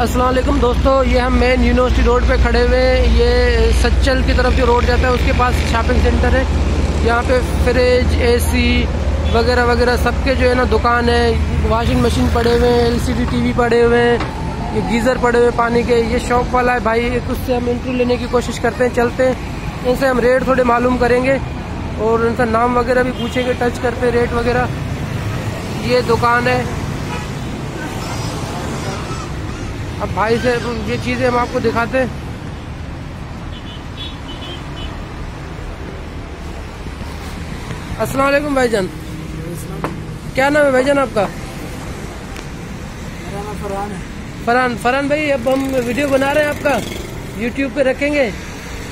अस्सलाम वालेकुम दोस्तों, ये हम मेन यूनिवर्सिटी रोड पे खड़े हुए हैं। ये सच्चल की तरफ जो रोड जाता है उसके पास शॉपिंग सेंटर है। यहाँ पे फ्रिज, एसी वगैरह वगैरह सबके जो है ना दुकान है। वॉशिंग मशीन पड़े हुए हैं, एलसीडी टीवी पड़े हुए हैं, ये गीज़र पड़े हुए पानी के। ये शॉप वाला है भाई, एक उससे हम इंटरव्यू लेने की कोशिश करते हैं। चलते हैं, इनसे हम रेट थोड़े मालूम करेंगे और उनका नाम वगैरह भी पूछेंगे, टच करते रेट वगैरह। ये दुकान है। अब भाई से ये चीज़ें हम आपको दिखाते हैं। अस्सलाम वालेकुम भाईजान, क्या नाम है भाईजान आपका? मेरा नाम फरहान है। फरहान भाई, अब हम वीडियो बना रहे हैं आपका, यूट्यूब पे रखेंगे।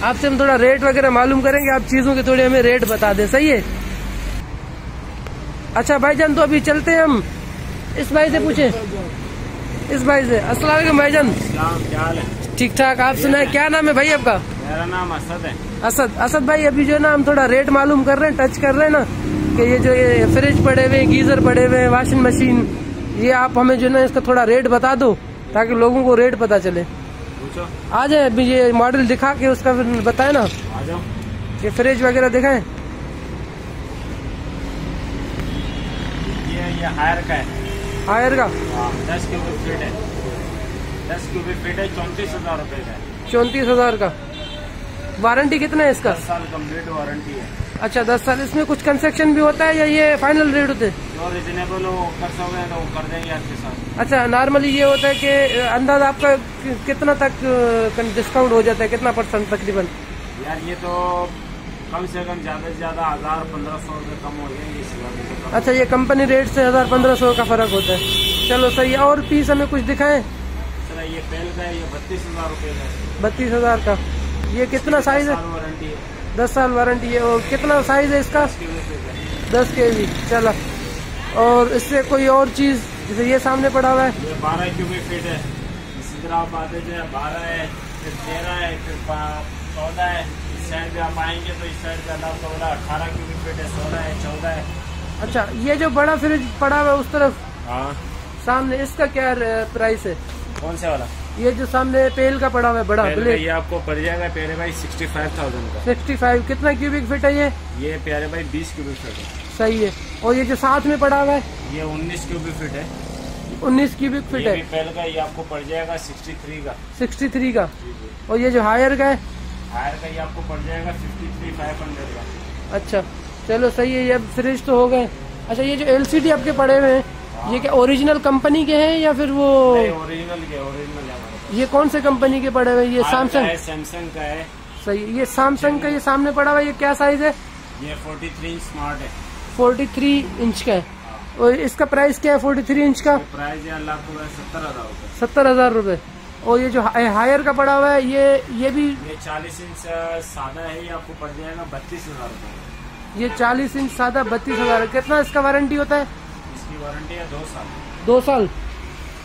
आपसे हम थोड़ा रेट वगैरह मालूम करेंगे, आप चीज़ों के थोड़े हमें रेट बता दें, सही है? अच्छा भाईजान, तो अभी चलते हैं हम। इस भाई से पूछे, इस भाई से। अस्सलाम वालेकुम भाईजान। क्या हाल है? ठीक ठाक, आप सुनाए, क्या नाम है भाई आपका? मेरा नाम असद है। असद भाई, अभी जो है ना हम थोड़ा रेट मालूम कर रहे हैं, टच कर रहे हैं ना कि ये जो ये फ्रिज पड़े हुए, गीजर पड़े हुए, वॉशिंग मशीन, ये आप हमें जो है ना इसका थोड़ा रेट बता दो ताकि लोगों को रेट पता चले। पूछो। आ जाए, अभी ये मॉडल दिखा के उसका फिर बताए ना। आ जाओ। ये फ्रिज वगैरह दिखाएं। ये हायर का है। हायर का 10 क्यूबिक फीट है। 10 क्यूबिक फीट है, 34,000 रुपए का है। 34,000 का। वारंटी कितना है इसका? 10 साल कम्प्लीट वारंटी है। अच्छा, 10 साल। इसमें कुछ कंसेक्शन भी होता है या ये फाइनल रेट होते हैं? जो रिजनेबल हो कर सकते तो वो कर देंगे आपके साथ। अच्छा, नॉर्मली ये होता है कि अंदाज आपका कितना तक डिस्काउंट हो जाता है, कितना % तकरीबन? यार ये तो कम से कम ज्यादा से ज्यादा 1,000-1,500 रुपए कम हो जाएंगे इस बार। अच्छा, ये कंपनी रेट से 1,000-1,500 का फर्क होता है। चलो सही है। और पीस हमें कुछ दिखाएं। सर ये पेल का है, ये 32,000 रुपए का है। 32,000 का। ये कितना साइज है? वारंटी है। 10 साल वारंटी है। और कितना साइज है इसका? 10 kg। चलो, और इससे कोई और चीज, जैसे ये सामने पड़ा हुआ है, ये 12 क्यूबिक फीट है। इसी तरह आप आते जो है 12 है, फिर 13 है, फिर 14 है। इस साइड पे आप आएंगे तो इस साइड पे अल्लाह 18 क्यूबिक फीट है, 16 है, 14 है। अच्छा, ये जो बड़ा फ्रिज पड़ा हुआ है उस तरफ हाँ। सामने, इसका क्या प्राइस है? कौन से वाला? ये जो सामने पेल का पड़ा हुआ है बड़ा ब्लेड, ये आपको पड़ जाएगा प्यारे भाई 65,000 का। 65। कितना क्यूबिक फीट है ये प्यारे भाई 20 क्यूबिक फीट है। सही है। और ये जो साथ में पड़ा हुआ है, ये 19 क्यूबिक फीट है। 19 क्यूबिक फीट है। पेल का ये आपको पड़ जाएगा 63 का। 63 का। और ये जो हायर का है, हायर का ये आपको पड़ जाएगा 53,500 का। अच्छा चलो सही है। ये फ्रिज तो हो गए। अच्छा, ये जो एलसीडी आपके पड़े हुए हैं, ये क्या ओरिजिनल कंपनी के हैं या फिर वो? ओरिजिनल के, ओरिजिनल है। ये कौन से कंपनी के पड़े हुए हैं? ये सैमसंग का है। सही है। ये सैमसंग का ये सामने पड़ा हुआ है, ये क्या साइज है? ये 43 इंच स्मार्ट है। 43 इंच का है। और इसका प्राइस क्या है 43 इंच का? प्राइस है अल्लाह को 70,000 रुपए। 70,000 रुपए। और ये जो हायर का पड़ा हुआ है, ये भी ये 40 इंच सादा है, ये आपको पड़ जाएगा 32,000 रुपए। ये 40 इंच सादा 32,000। कितना इसका वारंटी होता है? इसकी वारंटी है 2 साल। 2 साल।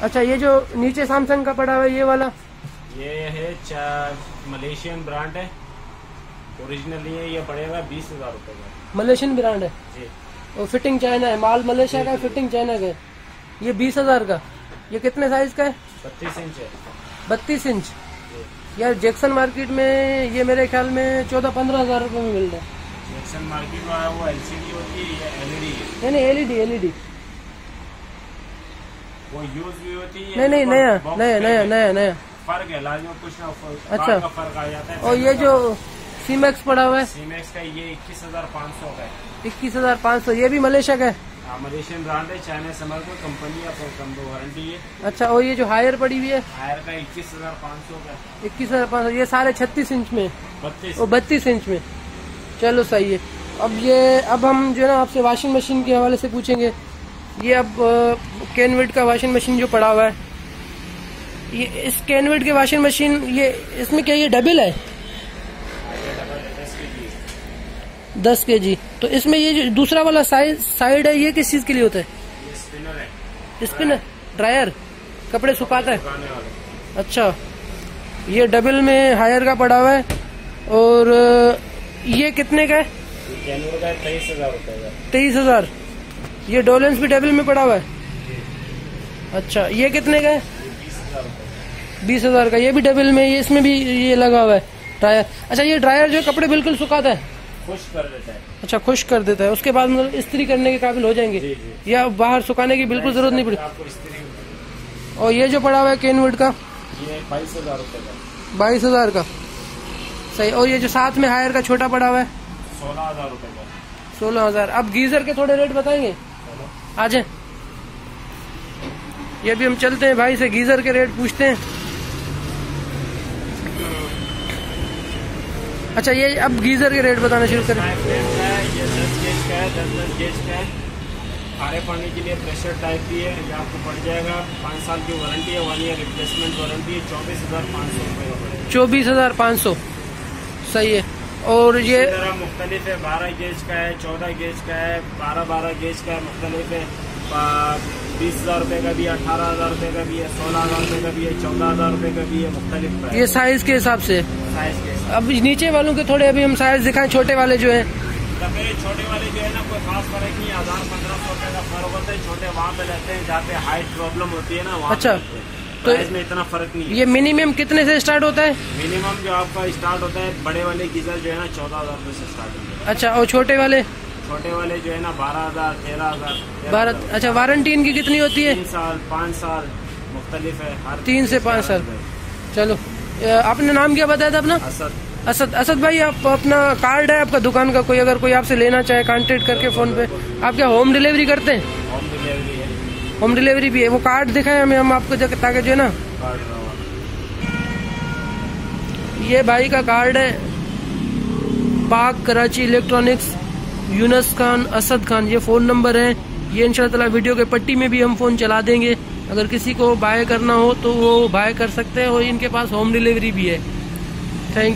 अच्छा, ये जो नीचे सैमसंग का पड़ा हुआ है ये वाला, ये है मलेशियन ब्रांड है, ओरिजिनल नहीं है। ये पड़ेगा 20,000 रुपए का। मलेशियन ब्रांड है जी। और फिटिंग चाइना है, माल मलेशिया का है, फिटिंग चाइना का है। ये 20,000 का। ये कितने साइज का है? 32 इंच है। 32 इंच। यार जैक्सन मार्केट में ये मेरे ख्याल में 14-15 हजार रुपए में मिल रहा है। जैक्सन मार्केट में आया वो एलसीडी होती है या एलईडी है? नहीं, एलईडी। वो यूज भी होती है? नहीं, नया। फर्क है, लाजमी कुछ ना अच्छा का फर्क आ जाता है। और ये जो सीमैक्स पड़ा हुआ है, सीमैक्स का ये 21,500 का है। 21,500। ये भी मलेशिया का है? मलेशियन ब्रांड है, चाइना समर को कंपनी है, वारंटी है। अच्छा, और ये जो हायर पड़ी हुई है, हायर का 21,500 का। 21,500। ये सारे 36 इंच में, 32 इंच में। चलो सही है। अब हम जो है ना आपसे वॉशिंग मशीन के हवाले से पूछेंगे। ये अब कैनविड का वॉशिंग मशीन जो पड़ा हुआ है, ये इस कैनविड के वॉशिंग मशीन, ये इसमें क्या ये डबल है? 10 kg। तो इसमें ये जो दूसरा वाला साइड है, ये किस चीज के लिए होता है? ये स्पिनर है। स्पिनर, ड्रायर, कपड़े सुखाता है। अच्छा, ये डबल में हायर का पड़ा हुआ है। और ये कितने का है? कैनविड का 23,000 रुपए का। 23,000। ये डोलेंस भी डबल में पड़ा हुआ है। अच्छा, ये कितने का है? 20,000 का। ये भी डबल में, ये इसमें भी ये लगा हुआ है ड्रायर। अच्छा, ये ड्रायर जो है कपड़े बिल्कुल सुखाता है, खुश कर देता है। अच्छा, खुश कर देता है, उसके बाद मतलब इस्त्री करने के काबिल हो जाएंगे। जी, जी। या बाहर सुखाने की बिल्कुल जरूरत नहीं पड़ी आपको इस्त्री। और ये जो पड़ा हुआ है केनवुड का, ये 22,000 रुपए का। 22,000 का, सही। और ये जो साथ में हायर का छोटा पड़ा हुआ है 16,000 रुपए का। 16,000। अब गीजर के थोड़े रेट बताएंगे, आ जाए। ये भी हम चलते हैं भाई से, गीजर के रेट पूछते हैं। अच्छा, ये अब गीजर के रेट बताना शुरू करें। ये 10 गेज का है, 10 गेज का है। खारे पानी के लिए प्रेशर टाइप भी है। ये आपको पड़ जाएगा 5 साल की वारंटी है, 1 ईयर रिप्लेसमेंट वारंटी है, 24,500 रुपए का पड़ेगा। 24,500, सही है। और ये मुख्तलिफ है, 12 गेज का है, 14 गेज का है, 12 गेज का है, मुख्तलिफ है। 20,000 रुपए का भी है, 18,000 रुपए का भी है, 16,000 रुपए का भी है, 14,000 रुपए का भी है, मुख्तलिफ। ये साइज के हिसाब से, साइज के। अब नीचे वालों के थोड़े अभी हम साइज दिखाएं, छोटे वाले जो है। छोटे वाले जो है ना, कोई खास फर्क नहीं, 1,000-1,500 रुपए का फर्क होता है। छोटे वहाँ पे रहते हैं जहाँ पे हाइट प्रॉब्लम होती है ना, वहाँ। अच्छा, तो इसमें इतना फर्क नहीं है। ये मिनिमम कितने से स्टार्ट होता है? मिनिमम जो आपका स्टार्ट होता है, बड़े वाले गीजर जो है ना 14,000 रुपए से स्टार्ट होता है। अच्छा, और छोटे वाले? छोटे वाले जो है ना 12,000, 13,000। 12। अच्छा, वारंटी इनकी कितनी होती है? 3 साल, 5 साल, मुख्तलिफ है। हर 3 से 5 साल। चलो, आपने नाम क्या बताया था अपना? असद। असद भाई, आप अपना कार्ड है आपका दुकान का, कोई अगर कोई आपसे लेना चाहे कांटेक्ट करके फोन पे। आप क्या होम डिलीवरी करते हैं? होम डिलीवरी है। होम डिलीवरी भी है। वो कार्ड दिखाएं हमें, हम आपको ताकि जो है ना, ये भाई का कार्ड है, पाक कराची इलेक्ट्रॉनिक्स, यूनस खान, असद खान, ये फोन नंबर है। ये इंशाल्लाह वीडियो के पट्टी में भी हम फोन चला देंगे। अगर किसी को बाय करना हो तो वो बाय कर सकते हैं, और इनके पास होम डिलीवरी भी है। Thank you.